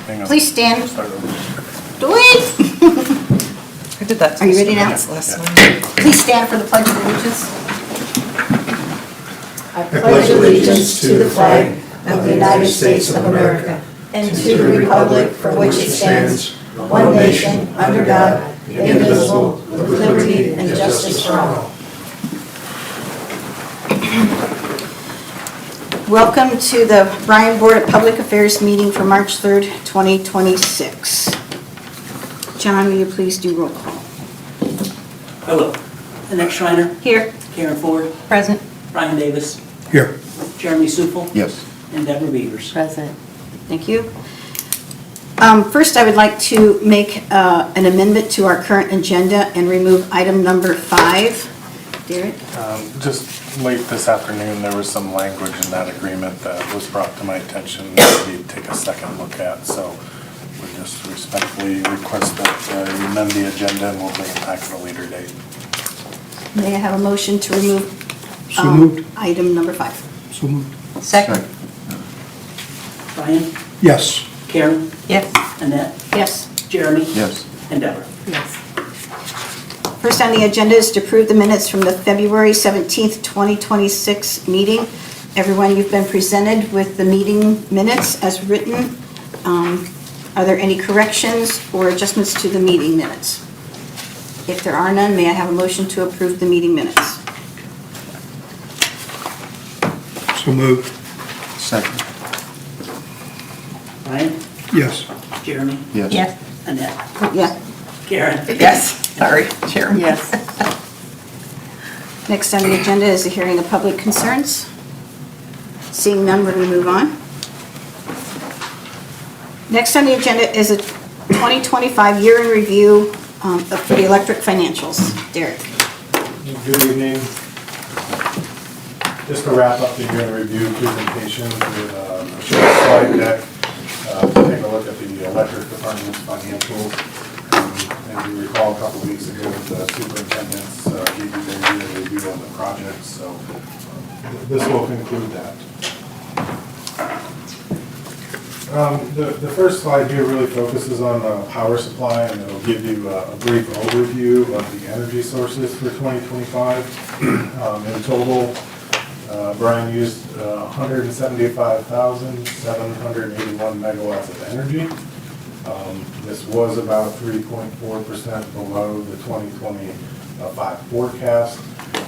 Hang on. Please stand. Start over. Wait. I did that. Are you ready now? Last one. Please stand for the Pledge of Allegiance. I pledge allegiance to the flag of the United States of America and to the republic for which it stands, one nation, under God, indivisible, with liberty and justice for all. Welcome to the Bryan Board of Public Affairs meeting for March 3rd, 2026. John, will you please do roll call? Hello. Annette Schreiner. Here. Karen Ford. Present. Brian Davis. Here. Jeremy Supel. Yes. And Deborah Beavers. Present. Thank you. First, I would like to make an amendment to our current agenda and remove item number 5. Derek? Just late this afternoon, there was some language in that agreement that was brought to my attention that we take a second look at. So we just respectfully request that you amend the agenda and we'll bring it back at a later date. May I have a motion to remove So moved. item number 5? So moved. Second. Brian. Yes. Karen. Yes. Annette. Yes. Jeremy. Yes. And Deborah. Yes. First on the agenda is to approve the minutes from the February 17th, 2026 meeting. Everyone, you've been presented with the meeting minutes as written. Are there any corrections or adjustments to the meeting minutes? If there are none, may I have a motion to approve the meeting minutes? So moved. Second. Brian. Yes. Jeremy. Yes. Annette. Yeah. Karen. Yes, sorry, Chairman. Yes. Next on the agenda is the hearing of public concerns. Seeing none, we're going to move on. Next on the agenda is a 2025 year in review for the electric financials. Derek. Good evening. Just to wrap up the year in review presentation with a short slide deck, take a look at the electric department's financials. As you recall, a couple weeks ago, the superintendents gave you their year in review on the project, so this will conclude that. The first slide here really focuses on the power supply, and it'll give you a brief overview of the energy sources for 2025. In total, Bryan used 175,781 megawatts of energy. This was about 3.4% below the 2025 forecast,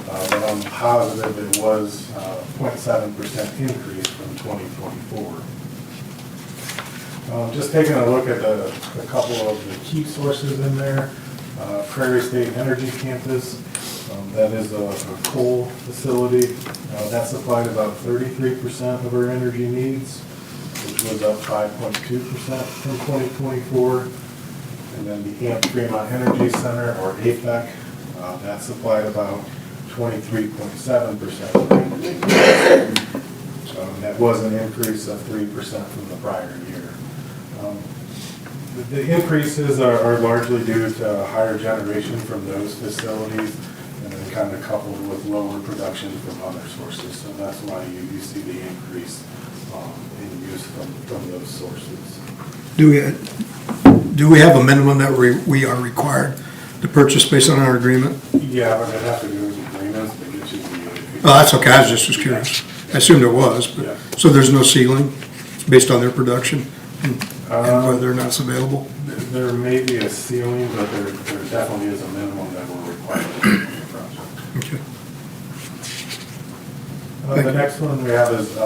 but on the positive, it was 0.7% increase from 2024. Just taking a look at a couple of the key sources in there. Prairie State Energy Campus, that is a coal facility. That supplied about 33% of our energy needs, which was up 5.2% from 2024. And then the AMP Fremont Energy Center, or AFEC, that supplied about 23.7% of our energy needs. That was an increase of 3% from the prior year. The increases are largely due to higher generation from those facilities and then kind of coupled with lower production from other sources. So that's why you see the increase in use from those sources. Do we have a minimum that we are required to purchase based on our agreement? Yeah, but I'd have to go with agreements to get you the... Oh, that's okay, I was just curious. I assumed there was, but, Yeah. so there's no ceiling based on their production and whether or not it's available? There may be a ceiling, but there definitely is a minimum that will require the project. Okay. The next one we have is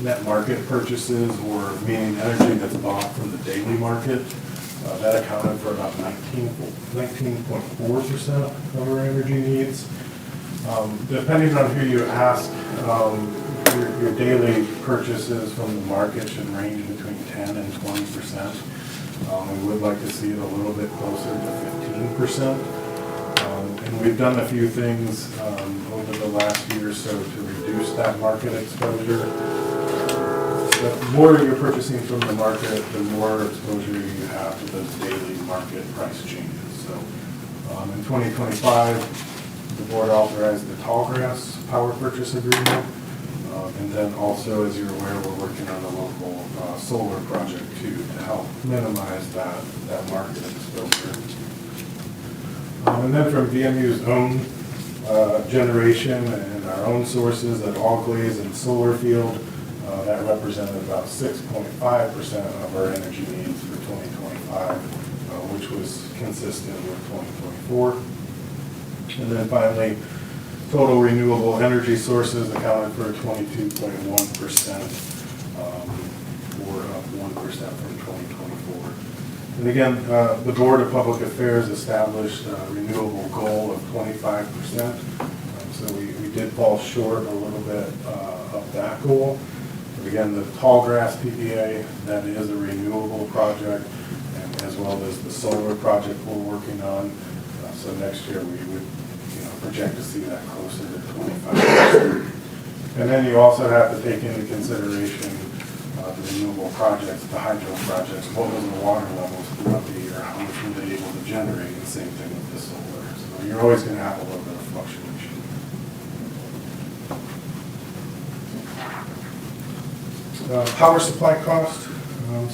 net market purchases, or meaning energy that's bought from the daily market. That accounted for about 19.4% of our energy needs. Depending on who you ask, your daily purchases from the market should range between 10 and 20%. We would like to see it a little bit closer to 15%. And we've done a few things over the last year or so to reduce that market exposure. The more you're purchasing from the market, the more exposure you have to those daily market price changes. So in 2025, the board authorized the Tallgrass power purchase agreement. And then also, as you're aware, we're working on a local solar project too to help minimize that market exposure. And then from VMU's own generation and our own sources at All Glaze and Solar Field, that represented about 6.5% of our energy needs for 2025, which was consistent with 2024. And then finally, total renewable energy sources accounted for 22.1%, or up 1% from 2024. And again, the Board of Public Affairs established a renewable goal of 25%. So we did fall short a little bit of that goal. But again, the Tallgrass PPA, that is a renewable project, and as well as the solar project we're working on. So next year we would project to see that closer to 25%. And then you also have to take into consideration the renewable projects, the hydro projects, what was the water levels throughout the year, how much were they able to generate, and same thing with the solar. So you're always going to have a little bit of fluctuation. Power supply cost.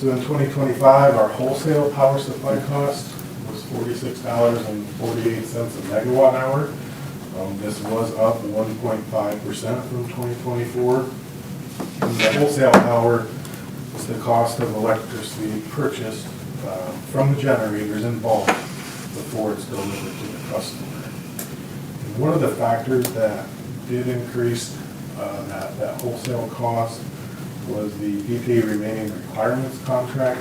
So in 2025, our wholesale power supply cost was $46.48 a megawatt hour. This was up 1.5% from 2024. And the wholesale power is the cost of electricity purchased from the generators in bulk before it's delivered to the customer. And one of the factors that did increase that wholesale cost was the BPA remaining requirements contract.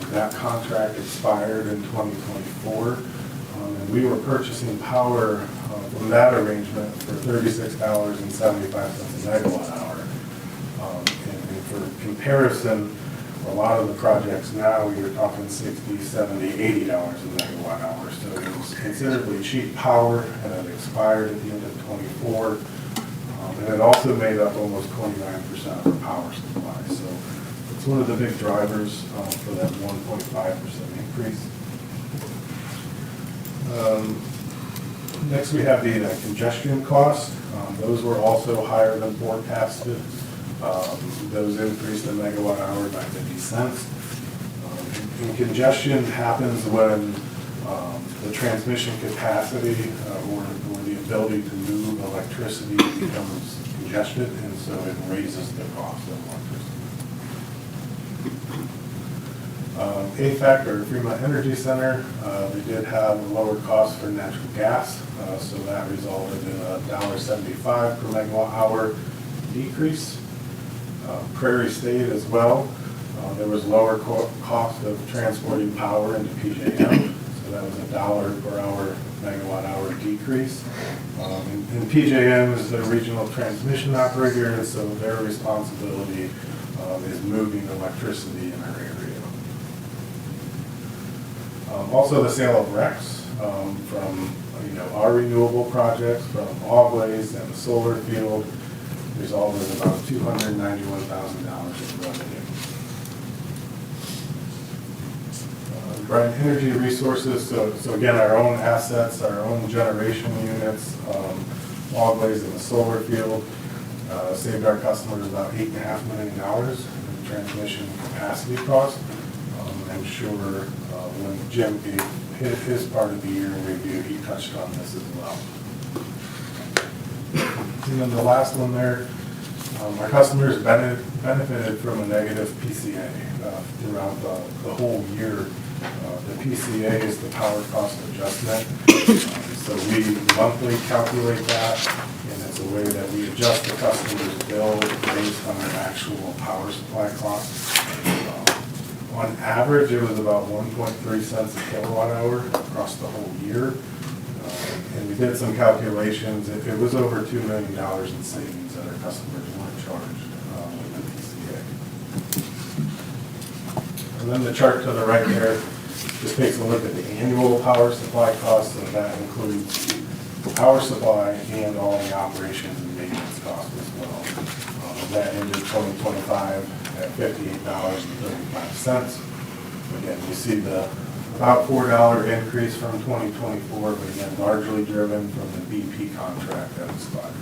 That contract expired in 2024, and we were purchasing power from that arrangement for $36.75 a megawatt hour. And for comparison, a lot of the projects now, you're talking $60, $70, $80 a megawatt hour. So it was considerably cheap power, and it expired at the end of 24. And it also made up almost 29% of our power supply. So it's one of the big drivers for that 1.5% increase. Next we have the congestion costs. Those were also higher than forecasted. Those increased the megawatt hour by 50 cents. And congestion happens when the transmission capacity or the ability to move electricity becomes congested, and so it raises the cost of electricity. AFAC, or Fremont Energy Center, they did have a lower cost for natural gas, so that resulted in a $1.75 per megawatt hour decrease. Prairie State as well, there was lower cost of transporting power into PJM. That was a $1 per hour megawatt hour decrease. And PJM is the regional transmission operator, and so their responsibility is moving electricity in our area. Also the sale of RECs from our renewable projects, from All Glaze and the solar field, resulted in about $291,000 in revenue. Bryan Energy Resources, so again, our own assets, our own generation units, All Glaze in the solar field, saved our customers about $8.5 million in transmission capacity cost. I'm sure when Jim gave his part of the year review, he touched on this as well. And then the last one there, our customers benefited from a negative PCA throughout the whole year. The PCA is the power cost adjustment. So we monthly calculate that, and it's a way that we adjust the customer's bill based on their actual power supply costs. On average, it was about 1.3 cents a kilowatt hour across the whole year. And we did some calculations. It was over $2 million in savings that our customers weren't charged with the PCA. And then the chart to the right there just takes a look at the annual power supply costs, and that includes the power supply and all the operations and maintenance costs as well. That ended 2025 at $58.35. Again, you see the about $4 increase from 2024, but again, largely driven from the BP contract that expired.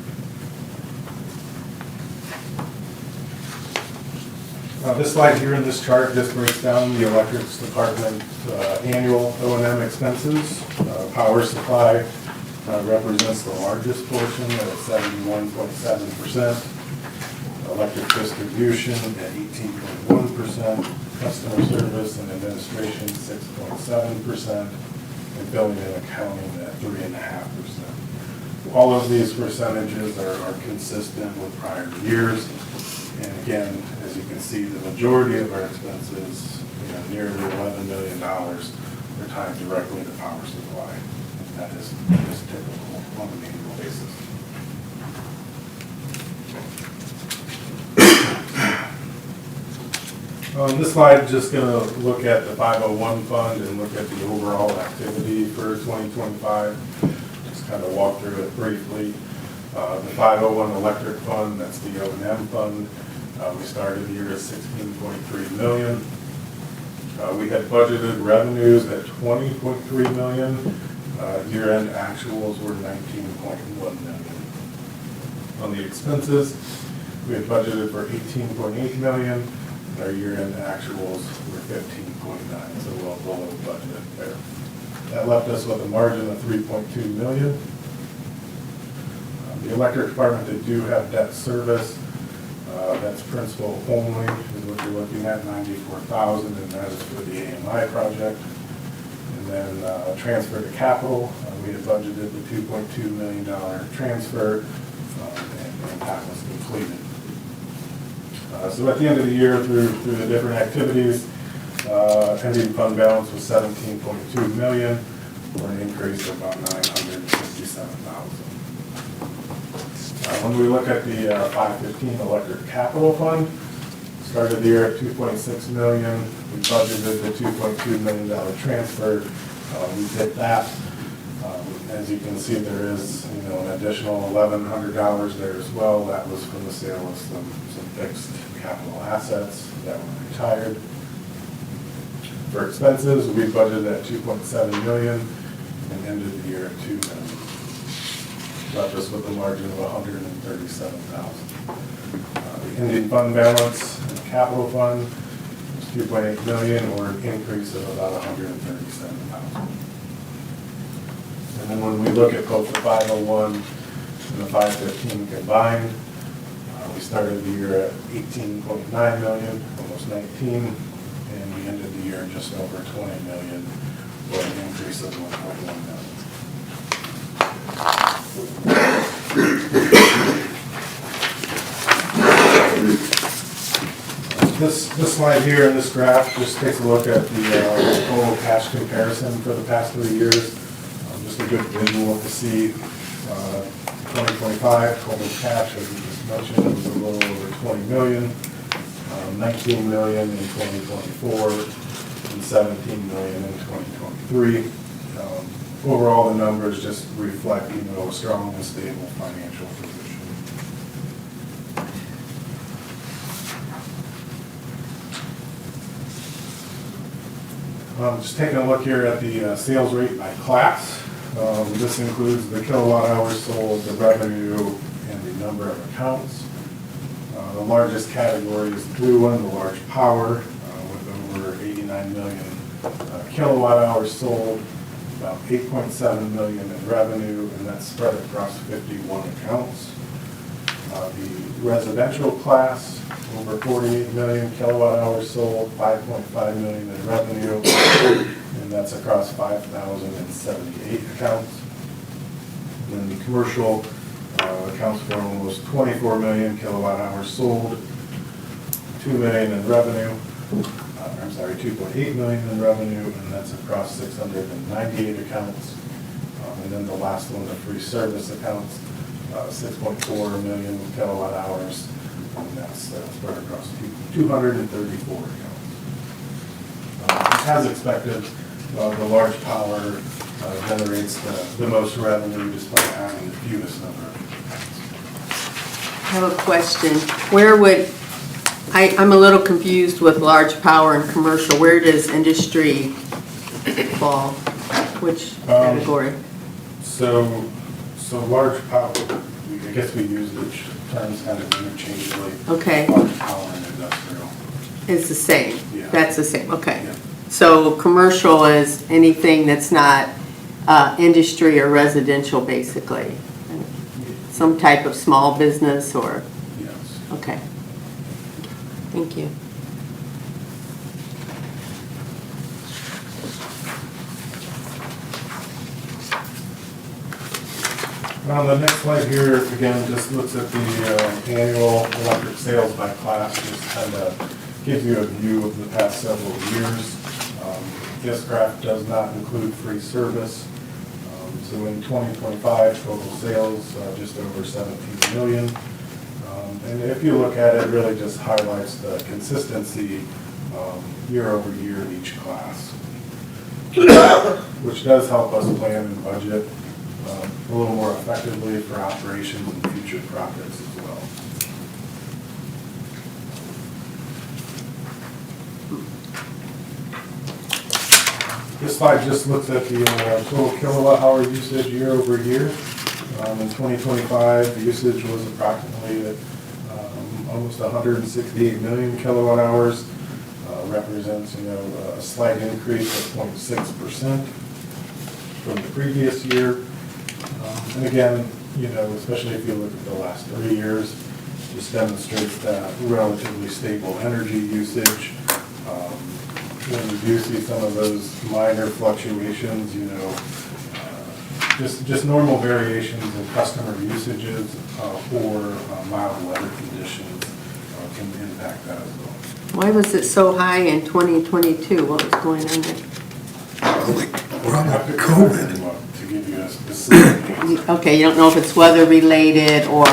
This slide here in this chart just breaks down the electrics department annual O&M expenses. Power supply represents the largest portion at 71.7%. Electric distribution at 18.1%. Customer service and administration 6.7%. And billing and accounting at 3.5%. All of these percentages are consistent with prior years. And again, as you can see, the majority of our expenses, nearly $11 million, are tied directly to power supply. That is typical on an annual basis. This slide is just going to look at the 501 fund and look at the overall activity for 2025. Just kind of walk through it briefly. The 501 electric fund, that's the O&M fund. We started the year at $16.3 million. We had budgeted revenues at $20.3 million. Year-end actuals were $19.1 million. On the expenses, we had budgeted for $18.8 million. Our year-end actuals were $15.9, so well below budget there. That left us with a margin of $3.2 million. The electric department, they do have debt service. That's principal only, is what you're looking at, $94,000, and that is for the AMI project. And then transfer to capital, we had budgeted the $2.2 million transfer, and that was completed. So at the end of the year, through the different activities, ending fund balance was $17.2 million, or an increase of about $957,000. When we look at the 515 electric capital fund, started the year at $2.6 million. We budgeted the $2.2 million transfer. We did that. As you can see, there is an additional $1,100 there as well. That was from the sale of some fixed capital assets that were retired. For expenses, we budgeted at $2.7 million and ended the year at $2 million. Left us with a margin of $137,000. The ending fund balance in the capital fund was $2.8 million, or an increase of about $137,000. And then when we look at both the 501 and the 515 combined, we started the year at $18.9 million, almost 19, and we ended the year just over $20 million, or an increase of $1.1 million. This slide here in this graph just takes a look at the total cash comparison for the past 3 years. Just a good visual to see 2025 total cash, as we just mentioned, was a little over $20 million, 19 million in 2024, and 17 million in 2023. Overall, the numbers just reflect, a strong and stable financial position. Just taking a look here at the sales rate by class. This includes the kilowatt hours sold, the revenue, and the number of accounts. The largest category is the blue one, the large power, with over 89 million kilowatt hours sold, about 8.7 million in revenue, and that's spread across 51 accounts. The residential class, over 48 million kilowatt hours sold, 5.5 million in revenue, and that's across 5,078 accounts. And then the commercial accounts for almost 24 million kilowatt hours sold, 2 million in revenue, 2.8 million in revenue, and that's across 698 accounts. And then the last one, the free service accounts, 6.4 million kilowatt hours, and that's spread across 234 accounts. As expected, the large power generates the most revenue despite having the fewest number of accounts. I have a question. Where would, I'm a little confused with large power and commercial. Where does industry fall? Which category? So large power, I guess we use the terms kind of interchangeably. Okay. Large power and industrial. is the same? Yeah. That's the same, okay. Yeah. So commercial is anything that's not industry or residential, basically? Some type of small business or, Yes. okay. Thank you. On the next slide here, again, just looks at the annual electric sales by class, just kind of gives you a view of the past several years. This graph does not include free service. So in 2025, total sales, just over 17 million. And if you look at it, it really just highlights the consistency year over year in each class, which does help us plan and budget a little more effectively for operations and future projects as well. This slide just looks at the total kilowatt hour usage year over year. In 2025, the usage was approximately almost 168 million kilowatt hours. Represents, a slight increase of 0.6% from the previous year. And again, especially if you look at the last 3 years, just demonstrates that relatively stable energy usage. When you do see some of those minor fluctuations, just normal variations in customer usages or mild weather conditions can impact that as well. Why was it so high in 2022? What was going on there? We're on COVID. To give you a specific. Okay, you don't know if it's weather-related or...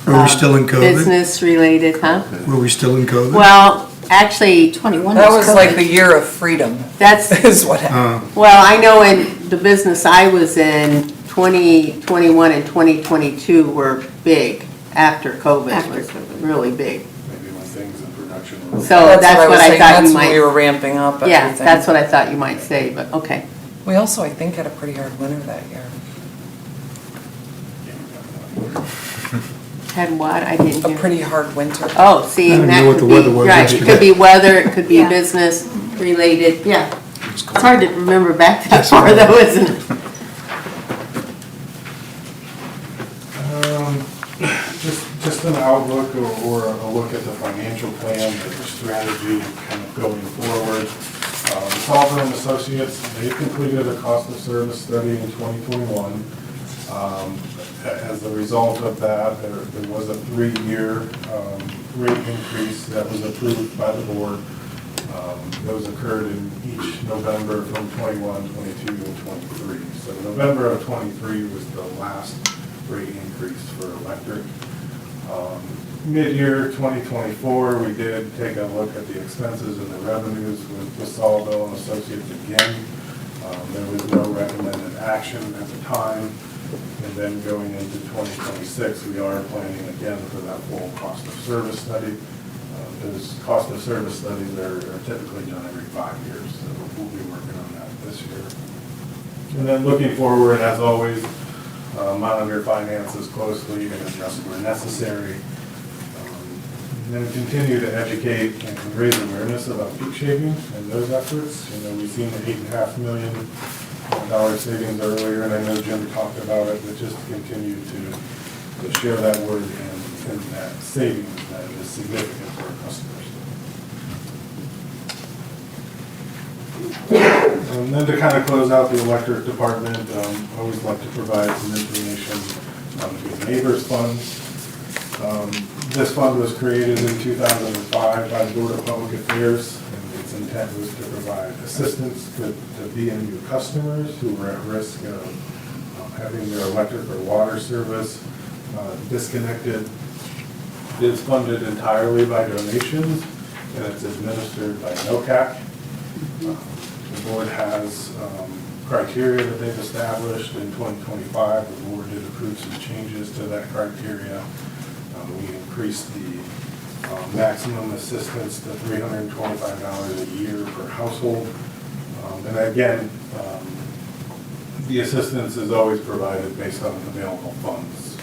Are we still in COVID? Business-related, huh? Were we still in COVID? Well, actually, 21 That was like COVID. the year of freedom, that's, is what happened. well, I know in the business I was in, 2021 and 2022 were big after COVID. After was COVID. Really big. Maybe when things in production were. So that's what was I saying, thought you that's when we were might, ramping up everything. yeah, that's what I thought you might say, but okay. We also, I think, had a pretty hard winter that year. Had what? I didn't A hear. pretty hard winter. Oh, see, I didn't that know what could the weather be, was right, it yesterday. could be weather, it could be Yeah. business related, yeah. It's It's cold. hard to remember back that Yes, far it is. though, isn't it? Just an outlook or a look at the financial plan, the strategy kind of going forward. Solver and Associates, they completed a cost of service study in 2021. As a result of that, there was a 3-year rate increase that was approved by the board. Those occurred in each November from 21, 22, and 23. So November of 23 was the last rate increase for electric. Mid-year 2024, we did take a look at the expenses and the revenues with Solville and Associates again. There was no recommended action at the time. And then going into 2026, we are planning again for that full cost of service study. Those cost of service studies are typically done every 5 years, so we'll be working on that this year. And then looking forward, as always, monitor finances closely and adjust where necessary. And then continue to educate and raise awareness about peak shaving and those efforts. We've seen the $8.5 million savings earlier, and I know Jim talked about it, but just continue to share that word and that savings that is significant for our customers. And then to kind of close out the electric department, I always like to provide some information on the Good Neighbors Fund. This fund was created in 2005 by the Board of Public Affairs, and its intent was to provide assistance to B&U customers who were at risk of having their electric or water service disconnected. It is funded entirely by donations, and it's administered by NOCAC. The board has criteria that they've established in 2025. The board did approve some changes to that criteria. We increased the maximum assistance to $325 a year per household. And again, the assistance is always provided based on available funds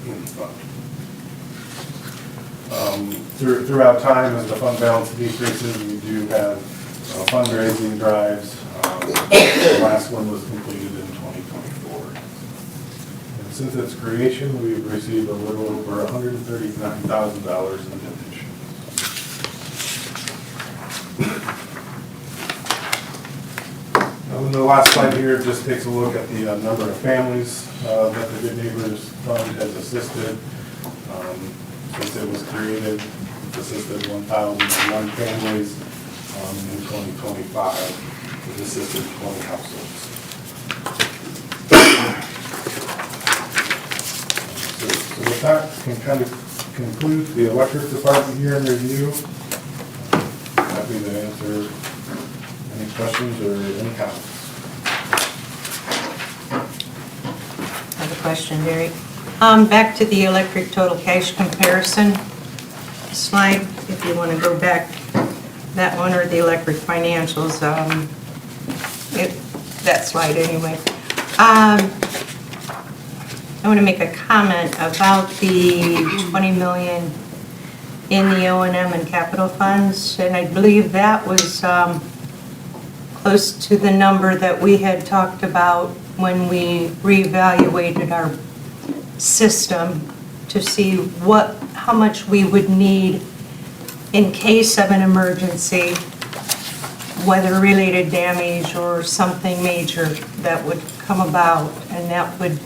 in the fund. Throughout time, as the fund balance decreases, we do have fundraising drives. The last one was completed in 2024. And since its creation, we've received a little over $139,000 in donations. And the last slide here just takes a look at the number of families that the Good Neighbors Fund has assisted. Since it was created, it's assisted 1,001 families. In 2025, it assisted 20 households. So with that, can kind of conclude the electric department here in review. Happy to answer any questions or any comments. I have a question, Derek. Back to the electric total cash comparison slide, if you want to go back, that one or the electric financials, that slide anyway. I want to make a comment about the 20 million in the O&M and capital funds, and I believe that was close to the number that we had talked about when we reevaluated our system to see how much we would need in case of an emergency, weather-related damage or something major that would come about, and that would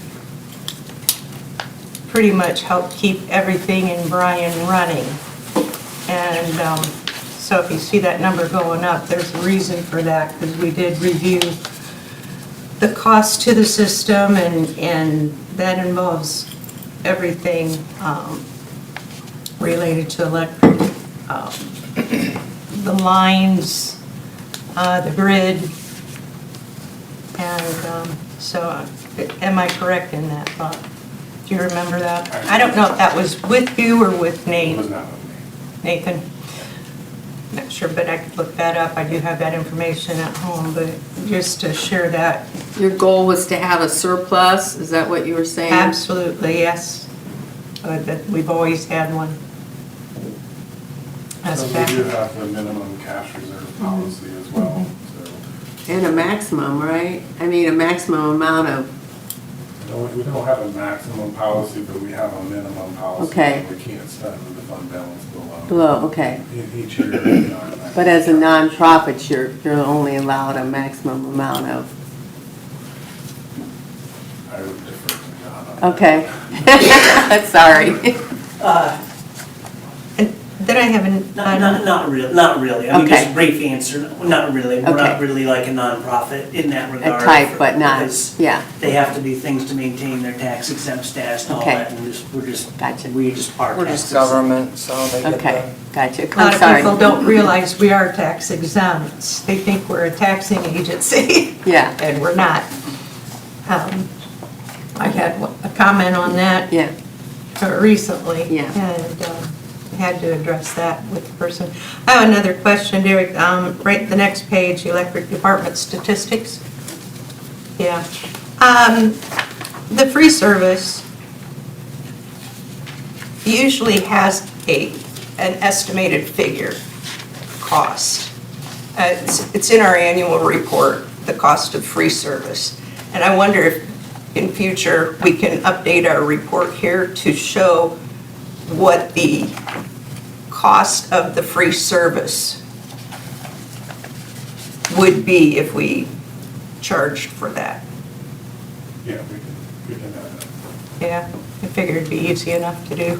pretty much help keep everything in Bryan running. And so if you see that number going up, there's a reason for that, because we did review the cost to the system, and that involves everything related to electric, the lines, the grid, and so am I correct in that thought? Do you remember that? I don't know if that was with you or with It was Nate. not with me. Nathan? Not sure, but I could look that up. I do have that information at home, but just to share that. Your goal was to have a surplus, is that what you were saying? Absolutely, yes. That we've always had one. That's So we fact. do have the minimum cash reserve policy as well, so. And a maximum, right? I mean, a maximum amount of, We don't have a maximum policy, but we have a minimum policy. Okay. We can't spend the fund balance below. okay. Each year. You know, But as a nonprofit, you're only allowed a maximum amount of, I would defer to John on that. okay. Sorry. And then I have Not really. I mean, Okay. just brief answer, not really. We're Okay. not really like a nonprofit in that regard. type, but not- because yeah. They have to do things to maintain their tax exempt status and all Okay. that, and we're just, Gotcha. we just are We're tax just exempt. government, so they get Okay, the. gotcha. a lot I'm of people sorry. don't realize we are tax exempt. They think we're a taxing agency. Yeah, And we're not. I had a comment on that yeah. recently. Yeah. And had to address that with the person. I have another question, Derek. Right, the next page, electric department statistics. Yeah. The free service usually has an estimated figure cost. It's in our annual report, the cost of free service. And I wonder if in future we can update our report here to show what the cost of the free service would be if we charged for that. Yeah, we can have that. Yeah, I figured it'd be easy enough to do.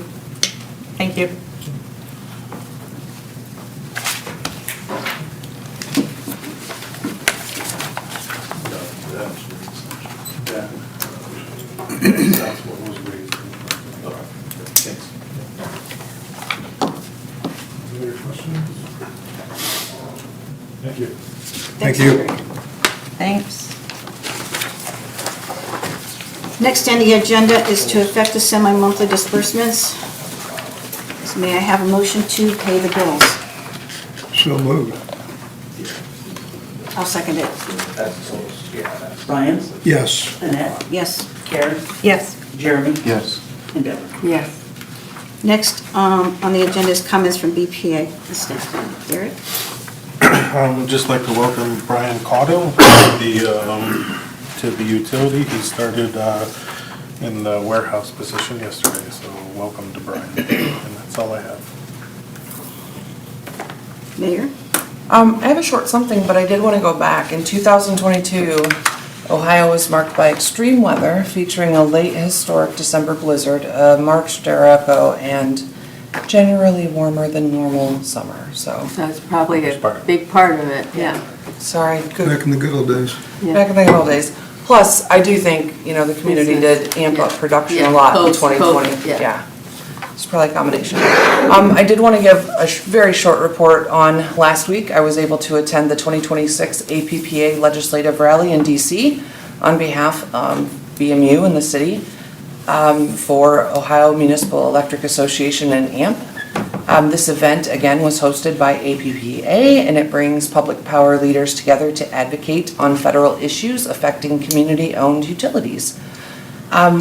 Thank you. That's what was raised. Any other questions? Thank you. Thank you. Thanks. Next on the agenda is to effect the semi-monthly disbursements. So may I have a motion to pay the bills? So moved. I'll second it. Bryan, Yes. Annette, Yes. Karen, Yes. Jeremy, Yes. and Deborah. Yes. Next on the agenda is comments from BPA and Staff. Derek? Would just like to welcome Bryan Caudill to the utility. He started in the warehouse position yesterday, so welcome to Bryan. And that's all I have. Mayor? I have a short something, but I did want to go back. In 2022, Ohio was marked by extreme weather featuring a late historic December blizzard, a March derecho, and generally warmer than normal summer. So, That's probably a big part of it, yeah. sorry. Good. Back in the good old days. Yeah. Back in the good old days. Plus, I do think, the community did amp up production a Yeah, lot in post- 2020. yeah. It's probably a combination. I did want to give a very short report on last week. I was able to attend the 2026 APPA Legislative Rally in DC on behalf of BMU and the city for Ohio Municipal Electric Association and AMP. This event, again, was hosted by APPA, and it brings public power leaders together to advocate on federal issues affecting community-owned utilities.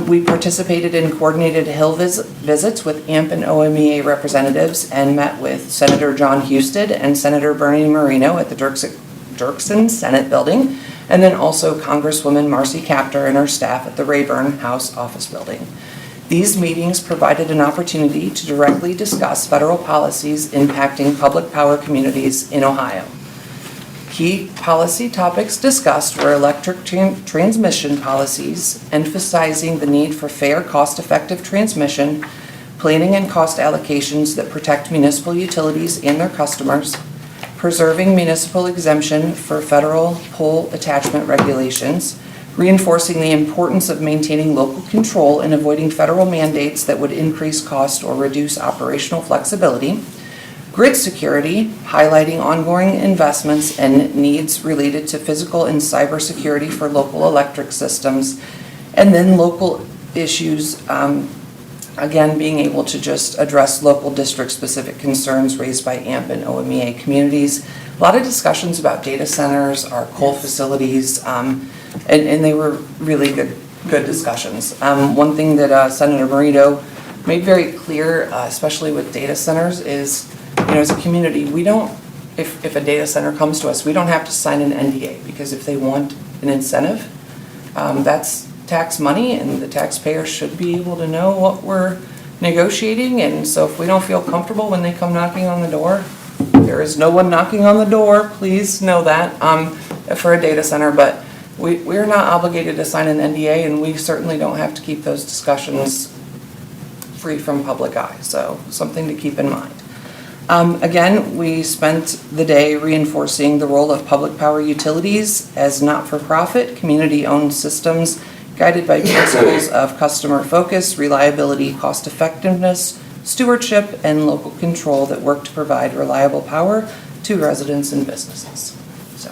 We participated in coordinated Hill visits with AMP and OMEA representatives and met with Senator John Husted and Senator Bernie Moreno at the Dirksen Senate Building, and then also Congresswoman Marcy Kaptur and her staff at the Rayburn House Office Building. These meetings provided an opportunity to directly discuss federal policies impacting public power communities in Ohio. Key policy topics discussed were electric transmission policies, emphasizing the need for fair, cost-effective transmission, planning and cost allocations that protect municipal utilities and their customers, preserving municipal exemption for federal pole attachment regulations, reinforcing the importance of maintaining local control and avoiding federal mandates that would increase cost or reduce operational flexibility, grid security, highlighting ongoing investments and needs related to physical and cybersecurity for local electric systems, and then local issues, again, being able to just address local district-specific concerns raised by AMP and OMEA communities. A lot of discussions about data centers, our coal facilities, and they were really good discussions. One thing that Senator Moreno made very clear, especially with data centers, is as a community, we don't, if a data center comes to us, we don't have to sign an NDA, because if they want an incentive, that's tax money, and the taxpayer should be able to know what we're negotiating. And so if we don't feel comfortable when they come knocking on the door, there is no one knocking on the door, please know that, for a data center, but we're not obligated to sign an NDA, and we certainly don't have to keep those discussions free from public eye, so something to keep in mind. Again, we spent the day reinforcing the role of public power utilities as not-for-profit, community-owned systems guided by principles of customer focus, reliability, cost-effectiveness, stewardship, and local control that work to provide reliable power to residents and businesses. So,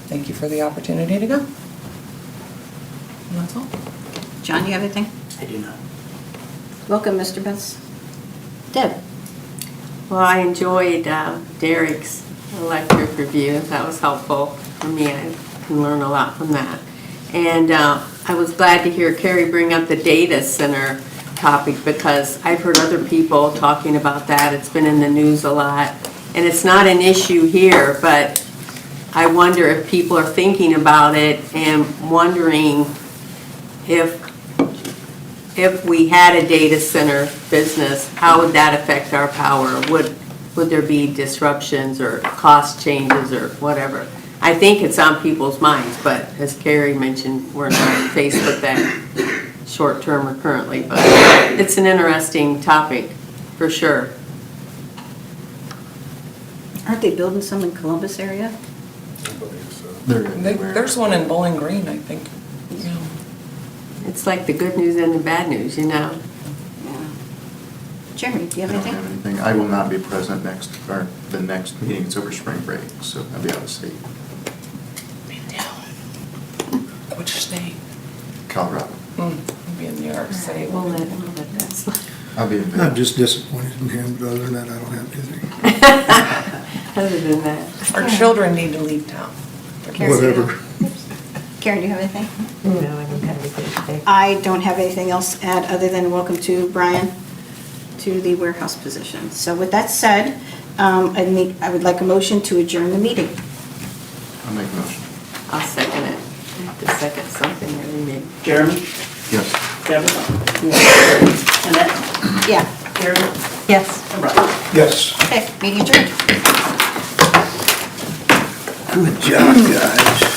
thank you for the opportunity to go. And that's all. John, you have anything? I do not. Welcome, Mr. Betts. Deb? Well, I enjoyed Derek's electric review. That was helpful for me. I can learn a lot from that. And I was glad to hear Carrie bring up the data center topic, because I've heard other people talking about that. It's been in the news a lot. And it's not an issue here, but I wonder if people are thinking about it and wondering if we had a data center business, how would that affect our power? Would there be disruptions or cost changes or whatever? I think it's on people's minds, but as Carrie mentioned, we're not faced with that short-term or currently, but it's an interesting topic, for sure. Aren't they building some in Columbus area? There's one in Bowling Green, I think. Yeah. It's like the good news and the bad news, Yeah. Jeremy, do you have I don't anything? have anything. I will not be present the next meeting. It's over spring break, so I'll be out of state. Which state? Colorado. I'll be in New York City. We'll let that slide. I'll be in. I'm just disappointed in him, but other than that, I don't have anything. Other than that. Our children need to leave town. Whatever. Karen, do you have anything? No, I don't have anything today. I don't have anything else to add other than welcome to Bryan to the warehouse position. So with that said, I would like a motion to adjourn the meeting. I'll make a motion. I'll second it. I have to second something that we made. Jeremy, Yes. Kevin, Annette, Yeah. Karen, Yes. and Brian. Yes. Okay, meeting adjourned. Good job, guys.